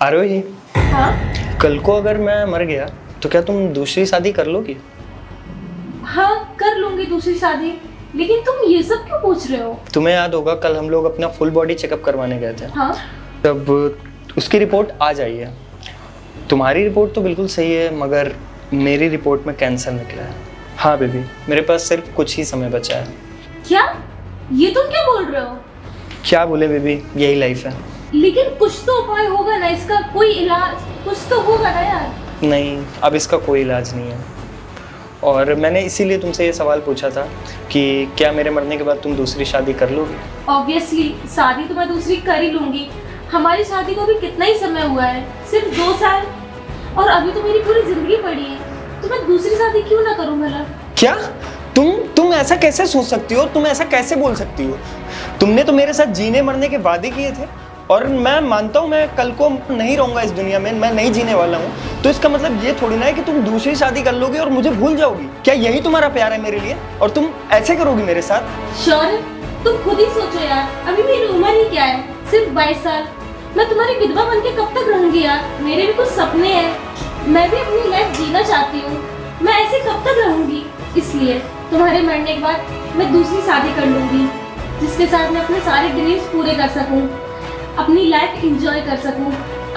आरोही, हाँ कल को अगर मैं मर गया तो क्या तुम दूसरी शादी कर लोगी? हाँ कर लूंगी दूसरी शादी, लेकिन तुम ये सब क्यों पूछ रहे हो? तुम्हें याद होगा कल हम लोग अपना फुल बॉडी चेकअप करवाने गए थे। हाँ तब उसकी रिपोर्ट आ जाई है। तुम्हारी रिपोर्ट तो बिल्कुल सही है, मगर मेरी रिपोर्ट में कैंसर निकला है। हाँ बेबी, मेरे पास सिर्फ कुछ ही समय बचा है। क्या? ये तुम क्या बोल रहे हो? क्या बोले बेबी, यही लाइफ है। लेकिन कुछ तो उपाय होगा ना, इसका कोई इलाज कुछ तो होगा ना यार। नहीं, अब इसका कोई इलाज नहीं है। और मैंने इसीलिए तुमसे ये सवाल पूछा था कि क्या मेरे मरने के बाद तुम दूसरी शादी कर लोगी? ऑब्वियसली शादी तो मैं दूसरी कर ही लूंगी। हमारी शादी को भी कितना ही समय हुआ है, सिर्फ 2 साल, और अभी तो मेरी पूरी जिंदगी पड़ी है, तो मैं दूसरी शादी क्यों ना करूं भला? क्या? तुम ऐसा कैसे सोच सकती हो? तुम ऐसा कैसे बोल सकती हो? तुमने तो मेरे साथ जीने मरने के वादे किए थे, और मैं मानता हूँ मैं कल को नहीं रहूंगा इस दुनिया में, मैं नहीं जीने वाला हूँ। तो इसका मतलब ये थोड़ी ना है कि तुम दूसरी शादी कर लोगी और मुझे भूल जाओगी। क्या यही तुम्हारा प्यार है मेरे लिए, और तुम ऐसे करोगी मेरे साथ? श्योर है? तुम खुद ही सोचो यार, अभी मेरी उम्र ही क्या है, सिर्फ 22 साल। मैं तुम्हारी विधवा बन के कब तक रहूंगी यार? मेरे भी कुछ सपने हैं, मैं भी अपनी लाइफ जीना चाहती हूँ। मैं ऐसे कब तक रहूंगी? इसलिए तुम्हारे मरने के बाद मैं दूसरी शादी कर लूंगी, जिसके साथ मैं अपने सारे ड्रीम्स पूरे कर सकूं, अपनी लाइफ एंजॉय कर सकूं।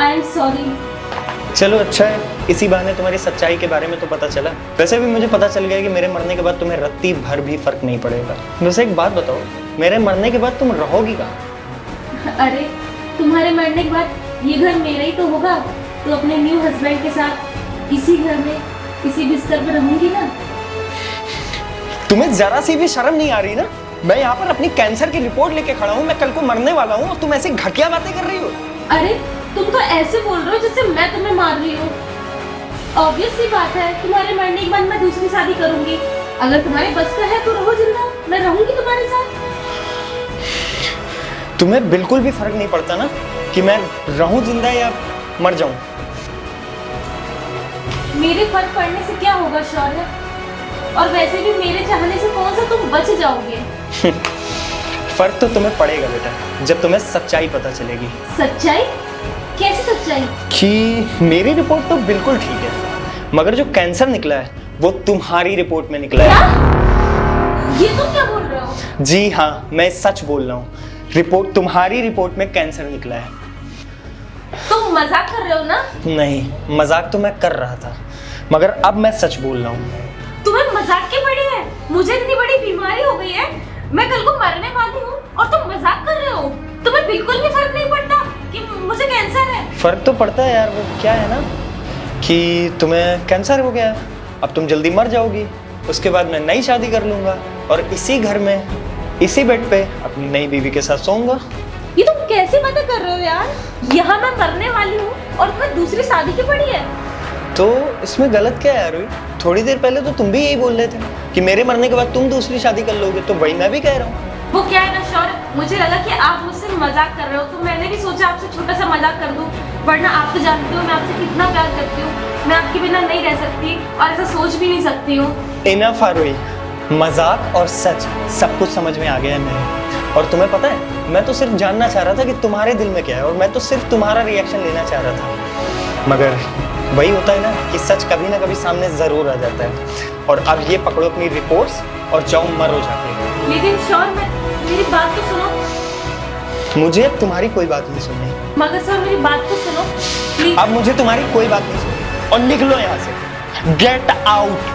I am sorry. चलो अच्छा है, इसी बहाने तुम्हारी सच्चाई के बारे में तो पता चला। वैसे भी मुझे पता चल गया कि मेरे मरने के बाद तुम्हें रत्ती भर भी फर्क नहीं पड़ेगा। वैसे एक बात बताओ, मेरे मरने के बाद तुम रहोगी कहाँ? अरे तुम्हारे मरने के बाद ये घर मेरा ही तो होगा, तो अपने न्यू हस्बैंड के साथ इसी घर में इसी बिस्तर पर रहूंगी ना। तुम्हें जरा सी भी शर्म नहीं आ रही ना? मैं यहाँ पर अपनी कैंसर की रिपोर्ट लेके खड़ा हूँ, मैं कल को मरने वाला हूँ, और तुम ऐसी घटिया बातें कर रही हो। अरे तुम तो ऐसे बोल रहे हो जैसे मैं तुम्हें मार रही हूँ। ऑब्वियस सी बात है, तुम्हारे मरने के बाद मैं दूसरी शादी करूंगी। अगर तुम्हारे बस का है तो रहो जिंदा, मैं रहूंगी तुम्हारे साथ। तुम्हें बिल्कुल भी फर्क नहीं पड़ता ना कि मैं रहूं जिंदा या मर जाऊं? मेरे फर्क पड़ने से क्या होगा शौर्य? और वैसे भी मेरे चाहने से कौन सा तुम बच जाओगे? फर्क तो तुम्हें पड़ेगा बेटा, जब तुम्हें सच्चाई पता चलेगी। सच्चाई? कैसी सच्चाई? कि मेरी रिपोर्ट तो बिल्कुल ठीक है, मगर जो कैंसर निकला है वो तुम्हारी रिपोर्ट में निकला क्या? है। ये तुम क्या बोल रहे हो? जी हाँ, मैं सच बोल रहा हूँ। तुम्हारी रिपोर्ट में कैंसर निकला है। तुम मजाक कर रहे हो ना? नहीं, मजाक तो मैं कर रहा था, मगर अब मैं सच बोल रहा हूँ। तुम्हें मजाक की पड़ी है? मुझे इतनी बड़ी बीमारी हो गई है, मैं कल को मरने वाली हूँ, और तुम मजाक कर रहे हो? तुम्हें बिल्कुल भी फर्क नहीं पड़ता कि मुझे कैंसर है? फर्क तो पड़ता है यार। वो क्या है ना कि तुम्हें कैंसर हो गया है, अब तुम जल्दी मर जाओगी, उसके बाद मैं नई शादी कर लूंगा, और इसी घर में इसी बेड पे अपनी नई बीवी के साथ सोऊंगा। ये तुम कैसी बातें कर रहे हो यार? यहाँ मैं मरने वाली हूँ और तुम्हें दूसरी शादी की पड़ी है। तो इसमें गलत क्या है यार? थोड़ी देर पहले तो तुम भी यही बोल रहे थे कि मेरे मरने के बाद तुम दूसरी शादी कर लोगे, तो वही मैं भी कह रहा हूँ। वो क्या है ना शौर्य, मुझे लगा कि आप मुझसे मजाक कर रहे हो, तो मैंने भी सोचा आपसे छोटा सा मजाक कर दूं। वरना आप तो जानते हो मैं आपसे कितना प्यार करती हूँ, मैं आपके बिना नहीं रह सकती, और ऐसा सोच भी नहीं सकती हूँ। इनफ आरोही, मजाक और सच सब कुछ समझ में आ गया है मेरे। और तुम्हें पता है, मैं तो सिर्फ जानना चाह रहा था कि तुम्हारे दिल में क्या है, और मैं तो सिर्फ तुम्हारा रिएक्शन लेना चाह रहा था। मगर वही होता है ना कि सच कभी ना कभी सामने जरूर आ जाता है। और अब ये पकड़ो अपनी रिपोर्ट्स और जाओ मरो जाके। लेकिन शौर्य, मेरी बात तो सुनो। मुझे अब तुम्हारी कोई बात नहीं सुननी। मगर सर मेरी बात तो सुनो प्लीज। अब मुझे तुम्हारी कोई बात नहीं सुननी, और निकलो यहाँ से। Get out.